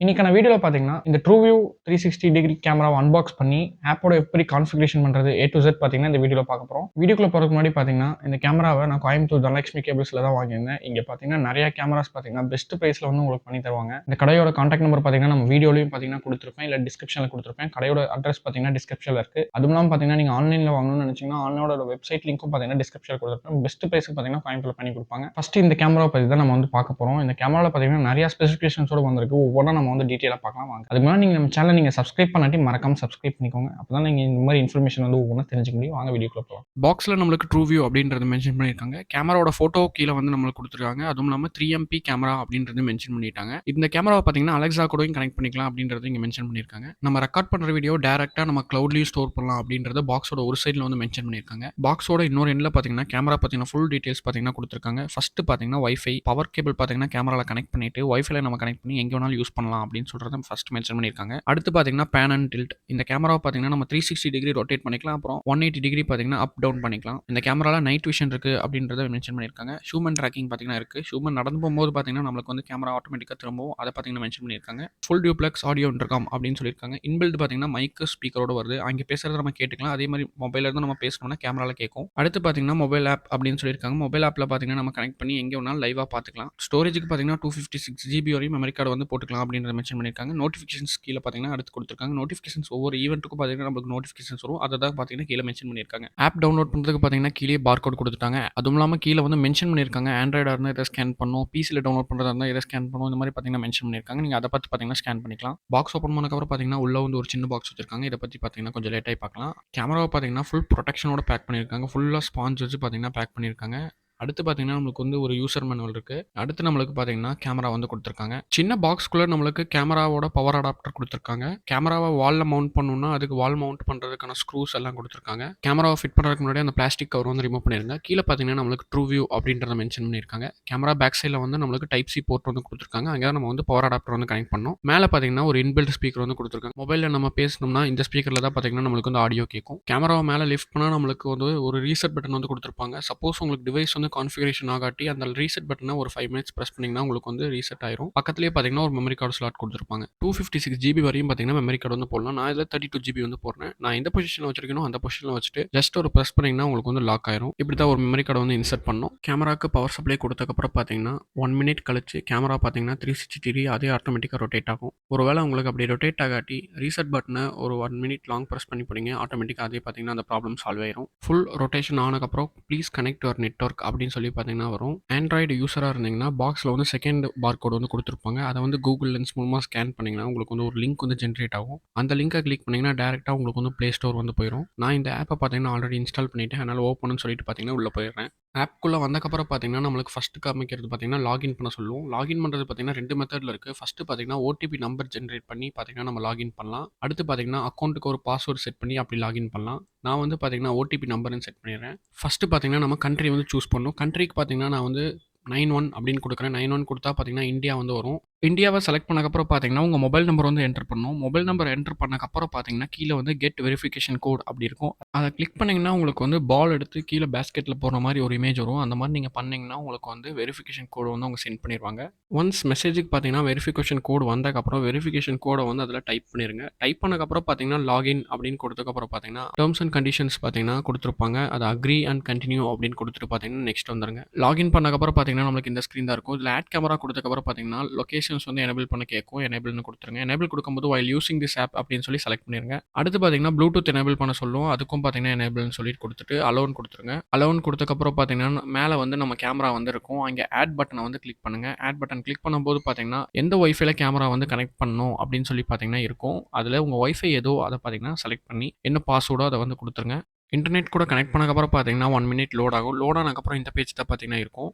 இன்னைக்கான வீடியோல பார்த்தீங்கன்னா, இந்த TrueView 360 டிகிரி கேமராவ அன்பாக்ஸ் பண்ணி, ஆப்போட எப்படி கான்ஃபிகரேஷன் பண்றது ஏ டூ இசட் பார்த்தீங்கன்னா, இந்த வீடியோல பார்க்க போறோம். வீடியோக்குள்ள போறதுக்கு முன்னாடி பார்த்தீங்கன்னா, இந்த கேமராவ நான் கோயம்புத்தூர் தனலட்சுமி கேபிள்ஸ்ல தான் வாங்கியிருந்தேன். இங்க பார்த்தீங்கன்னா, நெறைய கேமராஸ் பார்த்தீங்கன்னா, பெஸ்ட் பிரைஸ்ல வந்து உங்களுக்கு பண்ணி தருவாங்க. இந்த கடையோட கான்டாக்ட் நம்பர் பார்த்தீங்கன்னா, நம்ம வீடியோலயும் பார்த்தீங்கன்னா குடுத்திருப்பேன். இல்ல டிஸ்கிரிப்ஷன்ல குடுத்திருப்பேன். கடையோட அட்ரஸ் பார்த்தீங்கன்னா, டிஸ்கிரிப்ஷன்ல இருக்கு. அதுவும் இல்லாம பார்த்தீங்கன்னா, நீங்க ஆன்லைன்ல வாங்கணும்னு நெனச்சீங்கன்னா, ஆன்லைனோட வெப்சைட் லிங்க்கும் பார்த்தீங்கன்னா, டிஸ்கிரிப்ஷன்ல குடுத்திருப்பேன். பெஸ்ட் பிரைஸ்க்கு பார்த்தீங்கன்னா, கோயம்புத்தூர்ல பண்ணி குடுப்பாங்க. ஃபர்ஸ்ட் இந்த கேமராவ பத்தி தான் நம்ம வந்து பார்க்க போறோம். இந்த கேமரால பார்த்தீங்கன்னா, நெறைய ஸ்பெசிஃபிகேஷன்ஸோட வந்திருக்கு. ஒவ்வொன்னா நம்ம வந்து டீட்டெயிலா பார்க்கலாம் வாங்க. அதுக்கு முன்னாடி நீங்க நம்ம சேனல நீங்க சப்ஸ்கிரைப் பண்ணாட்டி மறக்காம சப்ஸ்கிரைப் பண்ணிக்கோங்க. அப்பதான் நீங்க இந்த மாரி இன்ஃபர்மேஷன் வந்து ஒவ்வொன்னா தெரிஞ்சுக்க முடியும். வாங்க வீடியோக்குள்ள போலாம். பாக்ஸ்ல நம்மளுக்கு TrueView அப்படின்றது மென்ஷன் பண்ணியிருக்காங்க. கேமராவோட ஃபோட்டோ கீழ வந்து நம்மளுக்கு குடுத்துருக்காங்க. அதுவும் இல்லாம 3 MP கேமரா அப்படின்றது மென்ஷன் பண்ணிட்டாங்க. இந்த கேமராவ பார்த்தீங்கன்னா, Alexa கூடயும் கனெக்ட் பண்ணிக்கலாம் அப்படின்றது இங்க மென்ஷன் பண்ணியிருக்காங்க. நம்ம ரெக்கார்ட் பண்ற வீடியோ டைரக்ட்டா நம்ம கிளவுட்லயும் ஸ்டோர் பண்ணலாம் அப்படின்றத பாக்ஸோட ஒரு சைடுல வந்து மென்ஷன் பண்ணியிருக்காங்க. பாக்ஸோட இன்னொரு எண்ட்ல பார்த்தீங்கன்னா, கேமரா பத்தின ஃபுல் டீடைல்ஸ் பார்த்தீங்கன்னா குடுத்துருக்காங்க. ஃபர்ஸ்ட் பார்த்தீங்கன்னா, வைஃபை பவர் கேபிள் பார்த்தீங்கன்னா, கேமரால கனெக்ட் பண்ணிட்டு வைஃபைல நம்ம கனெக்ட் பண்ணி எங்க வேணாலும் யூஸ் பண்ணலாம் அப்படின்னு சொல்றத ஃபர்ஸ்ட் மென்ஷன் பண்ணியிருக்காங்க. அடுத்து பார்த்தீங்கன்னா, பேன் அண்ட் டில்ட். இந்த கேமராவ பார்த்தீங்கன்னா, நம்ம 360 டிகிரி ரொட்டேட் பண்ணிக்கலாம். அப்புறம் 180 டிகிரி பார்த்தீங்கன்னா, அப் டவுன் பண்ணிக்கலாம். இந்த கேமரால நைட் விஷன் இருக்கு அப்படின்றத மென்ஷன் பண்ணியிருக்காங்க. ஹியூமன் ட்ராக்கிங் பார்த்தீங்கன்னா இருக்கு. ஹியூமன் நடந்து போகும்போது பார்த்தீங்கன்னா, நம்மளுக்கு வந்து கேமரா ஆட்டோமேட்டிக்கா திரும்பவும் அத பார்த்தீங்கன்னா மென்ஷன் பண்ணியிருக்காங்க. ஃபுல் டியூப்ளெக்ஸ் ஆடியோ இன்டர்காம் அப்படின்னு சொல்லியிருக்காங்க. இன்பில்ட் பார்த்தீங்கன்னா, மைக் ஸ்பீக்கரோட வருது. அங்க பேசுறத நம்ம கேட்டுக்கலாம். அதே மாரி மொபைல்ல இருந்து நம்ம பேசணும்னா கேமரால கேட்கும். அடுத்து பார்த்தீங்கன்னா, மொபைல் ஆப் அப்படின்னு சொல்லியிருக்காங்க. மொபைல் ஆப்ல பார்த்தீங்கன்னா, நம்ம கனெக்ட் பண்ணி எங்க வேணாலும் லைவா பார்த்துக்கலாம். ஸ்டோரேஜ்க்கு பார்த்தீங்கன்னா 256 ஜிபி வரையும் மெமரி கார்டு வந்து போட்டுக்கலாம் அப்படின்றத மென்ஷன் பண்ணியிருக்காங்க. நோட்டிஃபிகேஷன்ஸ் கீழ பார்த்தீங்கன்னா அடுத்து குடுத்துருக்காங்க. நோட்டிஃபிகேஷன்ஸ் ஒவ்வொரு ஈவென்ட்டுக்கும் பார்த்தீங்கன்னா, நமக்கு நோட்டிஃபிகேஷன்ஸ் வரும். அத தான் பார்த்தீங்கன்னா கீழ மென்ஷன் பண்ணியிருக்காங்க. ஆப் டவுன்லோட் பண்றதுக்கு பார்த்தீங்கன்னா, கீழயே பார்கோட் குடுத்துட்டாங்க. அதுவும் இல்லாம கீழ வந்து மென்ஷன் பண்ணியிருக்காங்க. ஆண்ட்ராய்டா இருந்தா இத ஸ்கேன் பண்ணும். பிசில டவுன்லோட் பண்றதா இருந்தா இத ஸ்கேன் பண்ணும். இந்த மாரி பார்த்தீங்கன்னா மென்ஷன் பண்ணியிருக்காங்க. நீங்க அத பார்த்து பார்த்தீங்கன்னா ஸ்கேன் பண்ணிக்கலாம். பாக்ஸ் ஓப்பன் பண்ணதுக்கப்புறம் பார்த்தீங்கன்னா, உள்ள வந்து ஒரு சின்ன பாக்ஸ் வச்சிருக்காங்க. இத பத்தி பார்த்தீங்கன்னா கொஞ்சம் லேட்டாயி பார்க்கலாம். கேமராவ பார்த்தீங்கன்னா, ஃபுல் புரொடெக்ஷனோட பேக் பண்ணியிருக்காங்க. ஃபுல்லா ஸ்பாஞ்ச் வச்சு பார்த்தீங்கன்னா பேக் பண்ணியிருக்காங்க. அடுத்து பார்த்தீங்கன்னா, நம்மளுக்கு வந்து ஒரு யூசர் மேனுவல் இருக்கு. அடுத்து நம்மளுக்கு பார்த்தீங்கன்னா, கேமரா வந்து குடுத்துருக்காங்க. சின்ன பாக்ஸ்க்குள்ள நம்மளுக்கு கேமராவோட பவர் அடாப்டர் குடுத்துருக்காங்க. கேமராவ வால்ல மவுண்ட் பண்ணணும்னா, அதுக்கு வால் மவுண்ட் பண்றதுக்கான ஸ்க்ரூஸ் எல்லாம் குடுத்துருக்காங்க. கேமராவ ஃபிட் பண்றதுக்கு முன்னாடி அந்த பிளாஸ்டிக் கவர் வந்து ரிமூவ் பண்ணிருங்க. கீழ பார்த்தீங்கன்னா, நம்மளுக்கு TrueView அப்படின்றத மென்ஷன் பண்ணியிருக்காங்க. கேமரா பேக் சைட்ல வந்து நம்மளுக்கு டைப் சி போர்ட் வந்து குடுத்துருக்காங்க. அங்க நம்ம வந்து பவர் அடாப்டர் வந்து கனெக்ட் பண்ணணும். மேல பார்த்தீங்கன்னா, ஒரு இன்பில்ட் ஸ்பீக்கர் வந்து குடுத்துருக்காங்க. மொபைல்ல நம்ம பேசணும்னா, இந்த ஸ்பீக்கர்ல தான் பார்த்தீங்கன்னா, நம்மளுக்கு வந்து ஆடியோ கேட்கும். கேமராவ மேல லிஃப்ட் பண்ணா நம்மளுக்கு வந்து ஒரு ரீசெட் பட்டன் வந்து குடுத்துருப்பாங்க. சப்போஸ் உங்களுக்கு டிவைஸ் வந்து கான்ஃபிகரேஷன் ஆகாட்டி அந்த ரீசெட் பட்டன ஒரு 5 மினிட்ஸ் பிரஸ் பண்ணீங்கன்னா, உங்களுக்கு வந்து ரீசெட் ஆயிரும். பக்கத்திலேயே பார்த்தீங்கன்னா, ஒரு மெமரி கார்டு ஸ்லாட் குடுத்துருப்பாங்க. 256 ஜிபி வரையும் பார்த்தீங்கன்னா, மெமரி கார்டு வந்து போடலாம். நான் இதுல 32 ஜிபி வந்து போடுறேன். நான் எந்த பொசிஷன்ல வச்சிருக்கேனோ, அந்த பொசிஷன்ல வச்சுட்டு ஜஸ்ட் ஒரு பிரஸ் பண்ணீங்கன்னா, உங்களுக்கு வந்து லாக் ஆயிரும். இப்படி தான் ஒரு மெமரி கார்ட வந்து இன்சர்ட் பண்ணணும். கேமராக்கு பவர் சப்ளை குடுத்ததுக்கப்புறம் பார்த்தீங்கன்னா, 1 மினிட் கழிச்சு கேமரா பார்த்தீங்கன்னா 360 டிகிரி அதே ஆட்டோமேட்டிக்கா ரொட்டேட் ஆகும். ஒருவேளை உங்களுக்கு அப்படி ரொட்டேட் ஆகாட்டி, ரீசெட் பட்டன ஒரு 1 மினிட் லாங் பிரஸ் பண்ணி போனீங்க, ஆட்டோமேட்டிக்கா அதே பார்த்தீங்கன்னா, அந்த ப்ராப்ளம் சால்வ் ஆயிரும். ஃபுல் ரொட்டேஷன் ஆனதுக்கப்புறம், ப்ளீஸ் கனெக்ட் யுவர் நெட்வொர்க் அப்படின்னு சொல்லி பார்த்தீங்கன்னா வரும். ஆண்ட்ராய்டு யூசரா இருந்தீங்கன்னா, பாக்ஸ்ல வந்து செகண்ட் பார்கோட் வந்து குடுத்துருப்பாங்க. அத வந்து Google லென்ஸ் மூலமா ஸ்கேன் பண்ணீங்கன்னா, உங்களுக்கு வந்து ஒரு லிங்க் வந்து ஜெனரேட் ஆகும். அந்த லிங்க கிளிக் பண்ணீங்கன்னா, டைரக்ட்டா உங்களுக்கு வந்து Play Store வந்து போயிரும். நான் இந்த ஆப்ப பார்த்தீங்கன்னா, ஆல்ரெடி இன்ஸ்டால் பண்ணிட்டேன். அதனால ஓப்பன்னு சொல்லிட்டு பார்த்தீங்கன்னா, உள்ள போயிடுறேன். ஆப்க்குள்ள வந்தக்கப்புறம் பார்த்தீங்கன்னா, நம்மளுக்கு ஃபர்ஸ்ட் காமிக்கிறது பார்த்தீங்கன்னா, லாகின் பண்ண சொல்லும். லாகின் பண்றது பார்த்தீங்கன்னா 2 மெத்தட்ல இருக்கு. ஃபர்ஸ்ட் பார்த்தீங்கன்னா, ஓடிபி நம்பர் ஜெனரேட் பண்ணி பார்த்தீங்கன்னா, நம்ம லாகின் பண்ணலாம். அடுத்து பார்த்தீங்கன்னா, அக்கவுண்ட்க்கு ஒரு பாஸ்வேர்ட் செட் பண்ணி அப்படி லாகின் பண்ணலாம். நான் வந்து பார்த்தீங்கன்னா, ஓடிபி நம்பர்ன்னு செட் பண்ணிடுறேன். ஃபர்ஸ்ட் பார்த்தீங்கன்னா, நம்ம கண்ட்ரி வந்து சூஸ் பண்ணணும். கண்ட்ரிக்கு பார்த்தீங்கன்னா, நான் வந்து 91 அப்படின்னு குடுக்குறேன். 91 குடுத்தா பார்த்தீங்கன்னா, இந்தியா வந்து வரும். இந்தியாவ செலக்ட் பண்ணதுக்கப்புறம் பார்த்தீங்கன்னா, உங்க மொபைல் நம்பர் வந்து என்டர் பண்ணணும். மொபைல் நம்பர் என்டர் பண்ணதுக்கப்புறம் பார்த்தீங்கன்னா, கீழ வந்து கெட் வெரிஃபிகேஷன் கோட் அப்படி இருக்கும். அத கிளிக் பண்ணீங்கன்னா, உங்களுக்கு வந்து பால் எடுத்து கீழ பேஸ்கெட்ல போடுற மாரி ஒரு இமேஜ் வரும். அந்த மாரி நீங்க பண்ணீங்கன்னா, உங்களுக்கு வந்து வெரிஃபிகேஷன் கோட் வந்து அவங்க சென்ட் பண்ணிருவாங்க. ஒன்ஸ் மெசேஜுக்கு பார்த்தீங்கன்னா, வெரிஃபிகேஷன் கோட் வந்ததுக்கப்புறம் வெரிஃபிகேஷன் கோட வந்து அதில டைப் பண்ணிருங்க. டைப் பண்ணதுக்கப்புறம் பார்த்தீங்கன்னா, லாகின் அப்படின்னு குடுத்ததுக்கப்புறம் பார்த்தீங்கன்னா, டெர்ம்ஸ் அண்ட் கண்டிஷன்ஸ் பார்த்தீங்கன்னா குடுத்துருப்பாங்க. அத அக்ரி அண்ட் கன்டின்யூ அப்படின்னு குடுத்துட்டு பார்த்தீங்கன்னா, நெக்ஸ்ட் வந்துருங்க. லாகின் பண்ணதுக்கப்புறம் பார்த்தீங்கன்னா, நம்மளுக்கு இந்த ஸ்க்ரீன் தான் இருக்கும். இதில ஆட் கேமரா குடுத்ததுக்கப்புறம் பார்த்தீங்கன்னா, லொகேஷன்ஸ் வந்து எனேபிள் பண்ண கேட்கும். எனேபிள்னு குடுத்துருங்க. எனேபிள் குடுக்கும்போது வைல் யூசிங் திஸ் ஆப் அப்படின்னு சொல்லி செலக்ட் பண்ணிருங்க. அடுத்து பார்த்தீங்கன்னா, ப்ளூடூத் எனேபிள் பண்ண சொல்லும். அதுக்கும் பார்த்தீங்கன்னா, எனேபிள்னு சொல்லிட்டு குடுத்துட்டு அலோவ்ன்னு குடுத்துருங்க. அலோவ்ன்னு குடுத்ததுக்கப்புறம் பார்த்தீங்கன்னா, மேல வந்து நம்ம கேமரா வந்து இருக்கும். அங்க ஆட் பட்டன வந்து கிளிக் பண்ணுங்க. ஆட் பட்டன் கிளிக் பண்ணும்போது பார்த்தீங்கன்னா, எந்த வைஃபைல கேமரா வந்து கனெக்ட் பண்ணணும் அப்படின்னு சொல்லி பார்த்தீங்கன்னா இருக்கும். அதில உங்க வைஃபை எதோ அத பார்த்தீங்கன்னா, செலக்ட் பண்ணி என்ன பாஸ்வேர்டோ அத வந்து குடுத்துருங்க. இன்டர்நெட் கூட கனெக்ட் பண்ணதுக்கப்புறம் பார்த்தீங்கன்னா, 1 மினிட் லோட் ஆகும். லோட் ஆனதுக்கப்புறம் இந்த பேஜ் தான் பார்த்தீங்கன்னா இருக்கும்.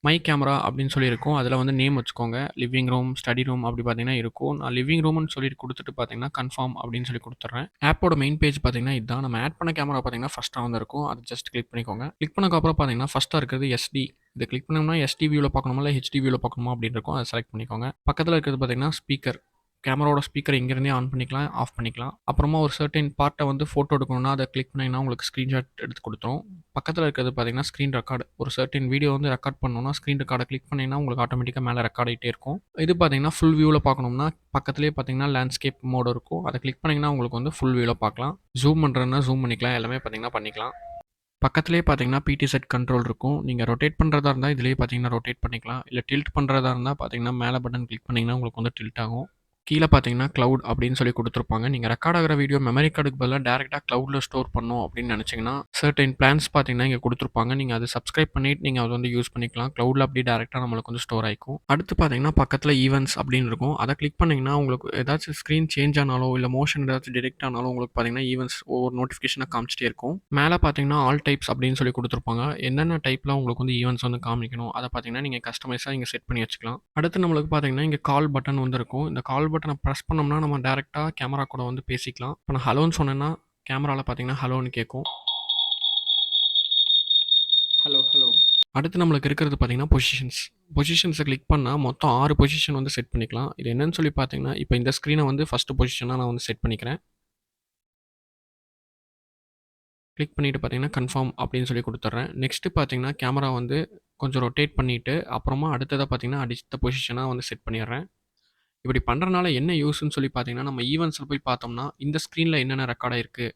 மை கேமரா அப்படின்னு சொல்லி இருக்கும். அதில வந்து நேம் வச்சுக்கோங்க. லிவிங் ரூம், ஸ்டடி ரூம் அப்படி பார்த்தீங்கன்னா இருக்கும். நான் லிவிங் ரூம்னு சொல்லிட்டு குடுத்துட்டு பார்த்தீங்கன்னா, கன்ஃபார்ம் அப்படின்னு சொல்லி குடுத்துடுறேன். ஆப்போட மெயின் பேஜ் பார்த்தீங்கன்னா இதான். நம்ம ஆட் பண்ண கேமரா பார்த்தீங்கன்னா, ஃபர்ஸ்ட்டா வந்து இருக்கும். அத ஜஸ்ட் கிளிக் பண்ணிக்கோங்க. கிளிக் பண்ணதுக்கப்புறம் பார்த்தீங்கன்னா, ஃபர்ஸ்ட்டா இருக்கிறது எஸ்டி. இத கிளிக் பண்ணோம்னா எஸ்டி வியூல பார்க்கணுமா, இல்ல ஹெச்டி வியூல பார்க்கணுமா அப்படின்னு இருக்கும். அத செலக்ட் பண்ணிக்கோங்க. பக்கத்தில இருக்கிறது பார்த்தீங்கன்னா, ஸ்பீக்கர். கேமராவோட ஸ்பீக்கர் இங்கேருந்தே ஆன் பண்ணிக்கலாம், ஆஃப் பண்ணிக்கலாம். அப்புறமா ஒரு சர்டைன் பார்ட்ட வந்து ஃபோட்டோ எடுக்கணும்னா, அத கிளிக் பண்ணீங்கன்னா உங்களுக்கு ஸ்க்ரீன்ஷாட் எடுத்து குடுத்துரும். பக்கத்தில இருக்கிறது பார்த்தீங்கன்னா, ஸ்க்ரீன் ரெக்கார்ட். ஒரு சர்டைன் வீடியோ வந்து ரெக்கார்ட் பண்ணணும்னா, ஸ்க்ரீன் ரெக்கார்ட கிளிக் பண்ணீங்கன்னா, உங்களுக்கு ஆட்டோமேட்டிக்கா மேல ரெக்கார்ட் ஆயிட்டே இருக்கும். இது பார்த்தீங்கன்னா, ஃபுல் வியூல பார்க்கணும்னா, பக்கத்திலேயே பார்த்தீங்கன்னா, லேண்ட்ஸ்கேப் மோட் இருக்கும். அத கிளிக் பண்ணீங்கன்னா, உங்களுக்கு வந்து ஃபுல் வியூல பார்க்கலாம். ஜூம் பண்றதுன்னா ஜூம் பண்ணிக்கலாம். எல்லாமே பார்த்தீங்கன்னா பண்ணிக்கலாம். பக்கத்திலேயே பார்த்தீங்கன்னா, பிடி செட் கண்ட்ரோல் இருக்கும். நீங்க ரொட்டேட் பண்றதா இருந்தா, இதிலேயே பார்த்தீங்கன்னா ரொட்டேட் பண்ணிக்கலாம். இல்ல டில்ட் பண்றதா இருந்தா பார்த்தீங்கன்னா, மேல பட்டன் கிளிக் பண்ணீங்கன்னா, உங்களுக்கு வந்து டில்ட் ஆகும். கீழ பார்த்தீங்கன்னா, கிளவுட் அப்படின்னு சொல்லி குடுத்துருப்பாங்க. நீங்க ரெக்கார்ட் ஆகுற வீடியோ மெமரி கார்டுக்கு பதிலா டைரக்ட்டா கிளவுட்ல ஸ்டோர் பண்ணணும் அப்படின்னு நெனச்சீங்கன்னா, சர்டைன் பிளான்ஸ் பார்த்தீங்கன்னா, இங்க குடுத்துருப்பாங்க. நீங்க அத சப்ஸ்கிரைப் பண்ணிட்டு நீங்க அத வந்து யூஸ் பண்ணிக்கலாம். கிளவுட்ல அப்படியே டைரக்ட்டா நம்மளுக்கு வந்து ஸ்டோர் ஆயிக்கும். அடுத்து பார்த்தீங்கன்னா, பக்கத்தில ஈவென்ட்ஸ் அப்படின்னு இருக்கும். அத கிளிக் பண்ணீங்கன்னா, உங்களுக்கு ஏதாச்சும் ஸ்க்ரீன் சேஞ்ச் ஆனாலோ, இல்ல மோஷன் ஏதாச்சும் டிடெக்ட் ஆனாலும் உங்களுக்கு பார்த்தீங்கன்னா, ஈவென்ட்ஸ் ஒவ்வொரு நோட்டிஃபிகேஷனா காமிச்சிட்டே இருக்கும். மேல பார்த்தீங்கன்னா, ஆல் டைப்ஸ் அப்படின்னு சொல்லி குடுத்துருப்பாங்க. என்னென்ன டைப்ல உங்களுக்கு வந்து ஈவென்ட்ஸ் வந்து காமிக்கணும், அத பார்த்தீங்கன்னா, நீங்க கஸ்டமைஸா இங்க செட் பண்ணி வச்சுக்கலாம். அடுத்து நம்மளுக்கு பார்த்தீங்கன்னா, இங்க கால் பட்டன் வந்து இருக்கும். இந்த கால் பட்டன பிரஸ் பண்ணோம்னா, நம்ம டைரக்ட்டா கேமரா கூட வந்து பேசிக்கலாம். இப்ப நான் ஹலோன்னு சொன்னேன்னா, கேமரால பார்த்தீங்கன்னா, ஹலோன்னு கேட்கும். Hello, hello. அடுத்து நம்மளுக்கு இருக்கிறது பார்த்தீங்கன்னா, பொசிஷன்ஸ். பொசிஷன்ஸ கிளிக் பண்ணா மொத்தம் 6 பொசிஷன் வந்து செட் பண்ணிக்கலாம். இது என்னன்னு சொல்லி பார்த்தீங்கன்னா, இப்ப இந்த ஸ்க்ரீன வந்து ஃபர்ஸ்ட் பொசிஷனா நான் வந்து செட் பண்ணிக்கிறேன். கிளிக் பண்ணிட்டு பார்த்தீங்கன்னா, கன்ஃபார்ம் அப்படின்னு சொல்லி குடுத்துர்றேன். நெக்ஸ்ட் பார்த்தீங்கன்னா, கேமரா வந்து கொஞ்சம் ரொட்டேட் பண்ணிட்டு, அப்புறமா அடுத்ததா பார்த்தீங்கன்னா, அடுத்த பொசிஷனா வந்து செட் பண்ணிர்றேன். இப்படி பண்றனால என்ன யூஸ்ன்னு சொல்லி பார்த்தீங்கன்னா, நம்ம ஈவென்ட்ஸ்ல போய் பார்த்தோம்னா, இந்த ஸ்க்ரீன்ல என்னென்ன ரெக்கார்ட் ஆயிருக்கு,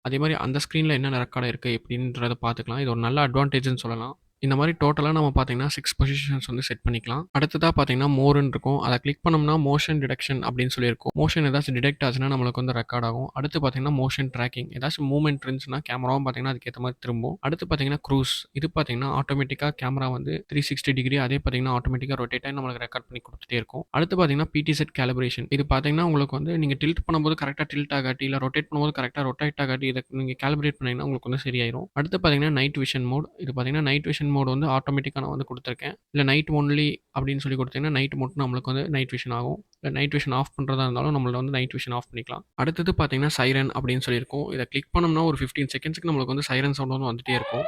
அதே மாரி அந்த ஸ்க்ரீன்ல என்னென்ன ரெக்கார்ட் ஆயிருக்கு எப்படின்றத பார்த்துக்கலாம். இது ஒரு நல்ல அட்வான்டேஜ்ன்னு சொல்லலாம். இந்த மாரி டோட்டலா நம்ம பார்த்தீங்கன்னா, 6 பொசிஷன்ஸ் வந்து செட் பண்ணிக்கலாம். அடுத்ததா பார்த்தீங்கன்னா, மோர்ன்னு இருக்கும். அத கிளிக் பண்ணோம்னா, மோஷன் டிடெக்ஷன் அப்படின்னு சொல்லி இருக்கும். மோஷன் ஏதாச்சும் டிடெக்ட் ஆச்சுன்னா நம்மளுக்கு வந்து ரெக்கார்ட் ஆகும். அடுத்து பார்த்தீங்கன்னா, மோஷன் ட்ராக்கிங். ஏதாச்சும் மூவ்மெண்ட் இருந்துச்சுன்னா, கேமராவும் பார்த்தீங்கன்னா, அதுக்கேத்த மாரி திரும்பும். அடுத்து பார்த்தீங்கன்னா, க்ரூஸ். இது பார்த்தீங்கன்னா, ஆட்டோமேட்டிக்கா கேமரா வந்து 360 டிகிரி அதே பார்த்தீங்கன்னா, ஆட்டோமேட்டிக்கா ரொட்டேட் ஆயி நம்மளுக்கு ரெக்கார்ட் பண்ணி குடுத்துட்டே இருக்கும். அடுத்து பார்த்தீங்கன்னா, பிடி செட் காலிபரேஷன். இது பார்த்தீங்கன்னா, உங்களுக்கு வந்து நீங்க டில்ட் பண்ணும்போது கரெக்ட்டா டில்ட் ஆகாட்டி, இல்ல ரொட்டேட் பண்ணும்போது கரெக்ட்டா ரொட்டேட் ஆகாட்டி, இத நீங்க காலிபரேட் பண்ணீங்கன்னா உங்களுக்கு வந்து சரியாயிரும். அடுத்து பார்த்தீங்கன்னா, நைட் விஷன் மோட். இது பார்த்தீங்கன்னா, நைட் விஷன் மோட் வந்து ஆட்டோமேட்டிக்கா நான் வந்து குடுத்துருக்கேன். இல்ல நைட் ஒன்லி அப்படின்னு சொல்லி குடுத்தீங்கன்னா, நைட் மட்டும் நம்மளுக்கு வந்து நைட் விஷன் ஆகும். இல்ல நைட் விஷன் ஆஃப் பண்றதா இருந்தாலும் நம்மள வந்து நைட் விஷன் ஆஃப் பண்ணிக்கலாம். அடுத்தது பார்த்தீங்கன்னா, சைரன் அப்படின்னு சொல்லியிருக்கும். இத கிளிக் பண்ணோம்னா ஒரு 15 செகண்ட்ஸ்க்கு நம்மளுக்கு வந்து சைரன் சவுண்ட் வந்து வந்துட்டே இருக்கும்.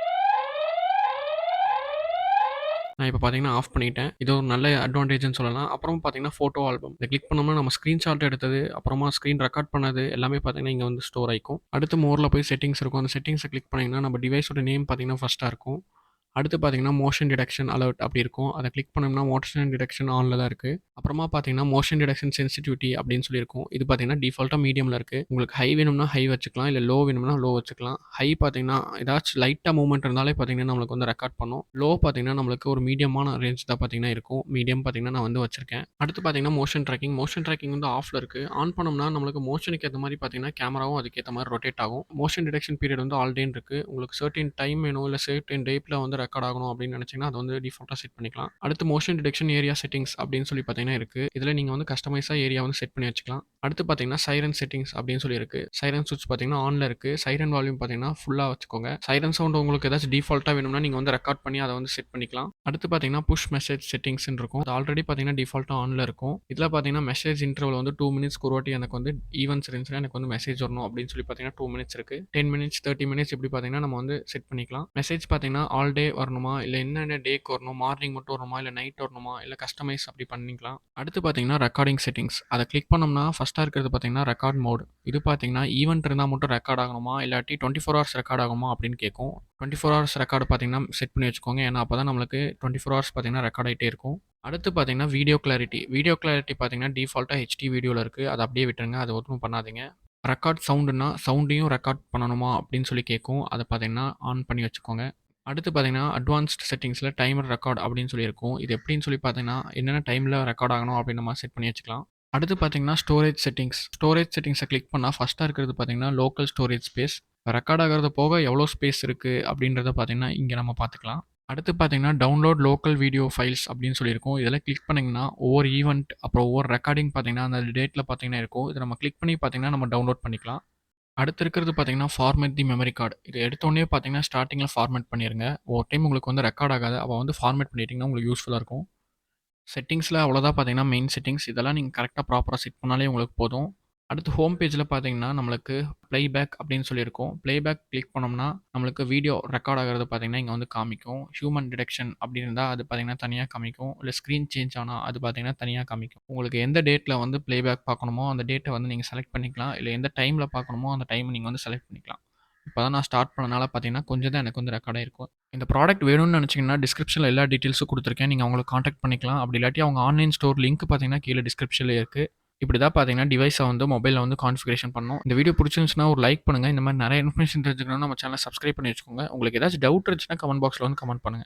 நான் இப்ப பார்த்தீங்கன்னா, ஆஃப் பண்ணிட்டேன். இது ஒரு நல்ல அட்வான்டேஜ்ன்னு சொல்லலாம். அப்புறம் பார்த்தீங்கன்னா, ஃபோட்டோ ஆல்பம். இத கிளிக் பண்ணோம்னா நம்ம ஸ்கிரீன்ஷாட் எடுத்தது, அப்புறமா ஸ்க்ரீன் ரெக்கார்ட் பண்ணது எல்லாமே பார்த்தீங்கன்னா, இங்க வந்து ஸ்டோர் ஆயிக்கும். அடுத்து மோர்ல போய் செட்டிங்ஸ் இருக்கும். அந்த செட்டிங்ஸ கிளிக் பண்ணீங்கன்னா, நம்ம டிவைஸோட நேம் பார்த்தீங்கன்னா, ஃபர்ஸ்ட்டா இருக்கும். அடுத்து பார்த்தீங்கன்னா, மோஷன் டிடெக்ஷன் அலர்ட் அப்படி இருக்கும். அத கிளிக் பண்ணோம்னா, மோஷன் டிடெக்ஷன் ஆன்ல தான் இருக்கு. அப்புறமா பார்த்தீங்கன்னா, மோஷன் டிடெக்ஷன் சென்சிட்டிவிட்டி அப்படின்னு சொல்லியிருக்கும். இது பார்த்தீங்கன்னா, டிஃபால்ட்டா மீடியம்ல இருக்கு. உங்களுக்கு ஹை வேணும்னா ஹை வச்சுக்கலாம். இல்ல லோ வேணும்னா லோ வச்சுக்கலாம். ஹை பார்த்தீங்கன்னா, ஏதாச்சும் லைட்டா மூவ்மெண்ட் இருந்தாலே பார்த்தீங்கன்னா, நம்மளுக்கு வந்து ரெக்கார்ட் பண்ணும். லோ பார்த்தீங்கன்னா, நம்மளுக்கு ஒரு மீடியமான ரேஞ்ச் தான் பார்த்தீங்கன்னா இருக்கும். மீடியம் பார்த்தீங்கன்னா, நான் வந்து வச்சிருக்கேன். அடுத்து பார்த்தீங்கன்னா, மோஷன் ட்ராக்கிங். மோஷன் ட்ராக்கிங் வந்து ஆஃப்ல இருக்கு. ஆன் பண்ணோம்னா, நம்மளுக்கு மோஷனுக்கு ஏத்த மாரி பார்த்தீங்கன்னா, கேமராவும் அதுக்கேத்த மாரி ரொட்டேட் ஆகும். மோஷன் டிடெக்ஷன் பீரியட் வந்து ஆல் டேன்னு இருக்கு. உங்களுக்கு சர்டைன் டைம் வேணும், இல்ல சர்டைன் டேட்ல வந்து ரெக்கார்ட் ஆகணும் அப்படின்னு நினைச்சீங்கன்னா, அது வந்து டிஃபால்ட்டா செட் பண்ணிக்கலாம். அடுத்து மோஷன் டிடெக்ஷன் ஏரியா செட்டிங்ஸ் அப்படின்னு சொல்லி பார்த்தீங்கன்னா இருக்கு. இதுல நீங்க வந்து கஸ்டமைஸா ஏரியா வந்து செட் பண்ணி வச்சுக்கலாம். அடுத்து பார்த்தீங்கன்னா, சைரன் செட்டிங்ஸ் அப்படின்னு சொல்லி இருக்கு. சைரன் சுவிட்ச் பார்த்தீங்கன்னா ஆன்ல இருக்கு. சைரன் வால்யூம் பார்த்தீங்கன்னா ஃபுல்லா வச்சுக்கோங்க. சைரன் சவுண்ட் உங்களுக்கு ஏதாச்சும் டிஃபால்ட்டா வேணும்னா நீங்க வந்து ரெக்கார்ட் பண்ணி அத வந்து செட் பண்ணிக்கலாம். அடுத்து பார்த்தீங்கன்னா, புஷ் மெசேஜ் செட்டிங்ஸ்ன்னு இருக்கும். அது ஆல்ரெடி பார்த்தீங்கன்னா டிஃபால்ட்டா ஆன்ல இருக்கும். இதுல பார்த்தீங்கன்னா, மெசேஜ் இன்டர்வல் வந்து 2 மினிட்ஸ்க்கு ஒரு வாட்டி எனக்கு வந்து ஈவென்ட்ஸ் இருந்துச்சுன்னா எனக்கு வந்து மெசேஜ் வரணும் அப்படின்னு சொல்லி பார்த்தீங்கன்னா 2 மினிட்ஸ் இருக்கு. 10 மினிட்ஸ், 30 மினிட்ஸ் இப்படி பார்த்தீங்கன்னா நம்ம வந்து செட் பண்ணிக்கலாம். மெசேஜ் பார்த்தீங்கன்னா, ஆல் டே வரணுமா? இல்ல என்னென்ன டேக்கு வரணும்? மார்னிங் மட்டும் வரணுமா? இல்ல நைட் வரணுமா? இல்ல கஸ்டமைஸ் அப்படி பண்ணிக்கலாம். அடுத்து பார்த்தீங்கன்னா, ரெக்கார்டிங் செட்டிங்ஸ். அத கிளிக் பண்ணோம்னா, ஃபர்ஸ்ட்டா இருக்கிறது பார்த்தீங்கன்னா, ரெக்கார்ட் மோட். இது பார்த்தீங்கன்னா, ஈவென்ட் இருந்தா மட்டும் ரெக்கார்ட் ஆகணுமா? இல்லாட்டி 24 ஹவர்ஸ் ரெக்கார்ட் ஆகுமா? அப்படின்னு கேட்கும். 24 ஹவர்ஸ் ரெக்கார்ட் பார்த்தீங்கன்னா, செட் பண்ணி வச்சுக்கோங்க. ஏன்னா, அப்பதான் நம்மளுக்கு 24 ஹவர்ஸ் பார்த்தீங்கன்னா, ரெக்கார்ட் ஆயிட்டே இருக்கும். அடுத்து பார்த்தீங்கன்னா, வீடியோ கிளாரிட்டி. வீடியோ கிளாரிட்டி பார்த்தீங்கன்னா, டிஃபால்ட்டா ஹெச்டி வீடியோல இருக்கு. அத அப்படியே விட்டுருங்க. அத ஒண்ணும் பண்ணாதீங்க. ரெக்கார்ட் சவுண்டுன்னா, சவுண்டையும் ரெக்கார்ட் பண்ணணுமா? அப்படின்னு சொல்லி கேட்கும். அத பார்த்தீங்கன்னா, ஆன் பண்ணி வச்சுக்கோங்க. அடுத்து பார்த்தீங்கன்னா, அட்வான்ஸ்ட் செட்டிங்ஸ்ல டைமர் ரெக்கார்ட் அப்படின்னு சொல்லி இருக்கும். இது எப்படின்னு சொல்லி பார்த்தீங்கன்னா, என்னென்ன டைம்ல ரெக்கார்ட் ஆகணும் அப்படின்னு நம்ம செட் பண்ணி வச்சுக்கலாம். அடுத்து பார்த்தீங்கன்னா, ஸ்டோரேஜ் செட்டிங்ஸ். ஸ்டோரேஜ் செட்டிங்ஸ கிளிக் பண்ணா ஃபர்ஸ்ட்டா இருக்கிறது பார்த்தீங்கன்னா, லோக்கல் ஸ்டோரேஜ் ஸ்பேஸ். ரெக்கார்ட் ஆகுறது போக எவ்வளோ ஸ்பேஸ் இருக்கு அப்படின்றத பார்த்தீங்கன்னா, இங்க நம்ம பார்த்துக்கலாம். அடுத்து பார்த்தீங்கன்னா, டவுன்லோட் லோக்கல் வீடியோ ஃபைல்ஸ் அப்படின்னு சொல்லியிருக்கும். இதெல்லாம் கிளிக் பண்ணீங்கன்னா, ஒவ்வொரு ஈவென்ட் அப்புறம் ஒவ்வொரு ரெக்கார்டிங் பார்த்தீங்கன்னா, அந்த டேட்ல பார்த்தீங்கன்னா இருக்கும். இத நம்ம கிளிக் பண்ணி பார்த்தீங்கன்னா, நம்ம டவுன்லோட் பண்ணிக்கலாம். அடுத்து இருக்கிறது பார்த்தீங்கன்னா, ஃபார்மேட் தி மெமரி கார்டு. இத எடுத்தோனே பார்த்தீங்கன்னா, ஸ்டார்ட்டிங்ல ஃபார்மேட் பண்ணிருங்க. ஒரு டைம் உங்களுக்கு வந்து ரெக்கார்ட் ஆகாது. அப்ப வந்து ஃபார்மேட் பண்ணிட்டீங்கன்னா, உங்களுக்கு யூஸ்ஃபுல்லா இருக்கும். செட்டிங்ஸ்ல அவ்வளோதான் பார்த்தீங்கன்னா, மெயின் செட்டிங்ஸ். இதெல்லாம் நீங்க கரெக்ட்டா ப்ராப்பரா செட் பண்ணாலே உங்களுக்கு போதும். அடுத்து ஹோம் பேஜில பார்த்தீங்கன்னா, நம்மளுக்கு ப்ளேபேக் அப்படின்னு சொல்லியிருக்கும். ப்ளேபேக் கிளிக் பண்ணோம்னா, நம்மளுக்கு வீடியோ ரெக்கார்ட் ஆகுறது பார்த்தீங்கன்னா, இங்க வந்து காமிக்கும். ஹியூமன் டிடெக்ஷன் அப்படி இருந்தா, அது பார்த்தீங்கன்னா தனியா காமிக்கும். இல்ல ஸ்க்ரீன் சேஞ்ச் ஆனா, அது பார்த்தீங்கன்னா தனியா காமிக்கும். உங்களுக்கு எந்த டேட்ல வந்து ப்ளேபேக் பார்க்கணுமோ, அந்த டேட்ட வந்து நீங்க செலக்ட் பண்ணிக்கலாம். இல்ல எந்த டைம்ல பார்க்கணுமோ, அந்த டைம் நீங்க வந்து செலக்ட் பண்ணிக்கலாம். இப்ப தான் நான் ஸ்டார்ட் பண்ணனால பார்த்தீங்கன்னா, கொஞ்சம் தான் எனக்கு வந்து ரெக்கார்ட் ஆயிருக்கும். இந்த ப்ராடக்ட் வேணும்னு நெனச்சீங்கன்னா, டிஸ்கிரிப்ஷன்ல எல்லா டீட்டெயில்ஸும் குடுத்துருக்கேன். நீங்க அவங்கள கான்டாக்ட் பண்ணிக்கலாம். அப்படி இல்லாட்டி அவங்க ஆன்லைன் ஸ்டோர் லிங்க் பார்த்தீங்கன்னா, கீழ டிஸ்கிரிப்ஷன்ல இருக்கு. இப்படி தான் பார்த்தீங்கன்னா, டிவைஸ வந்து மொபைல்ல வந்து கான்ஃபிகரேஷன் பண்ணணும். இந்த வீடியோ புடிச்சிருந்துச்சுன்னா ஒரு லைக் பண்ணுங்க. இந்த மாரி நெறைய இன்ஃபர்மேஷன் தெரிஞ்சுக்கணும்னா நம்ம சேனல சப்ஸ்கிரைப் பண்ணி வச்சுக்கோங்க. உங்களுக்கு ஏதாச்சும் டவுட் இருந்துச்சுன்னா கமெண்ட் பாக்ஸ்ல வந்து கமெண்ட் பண்ணுங்க.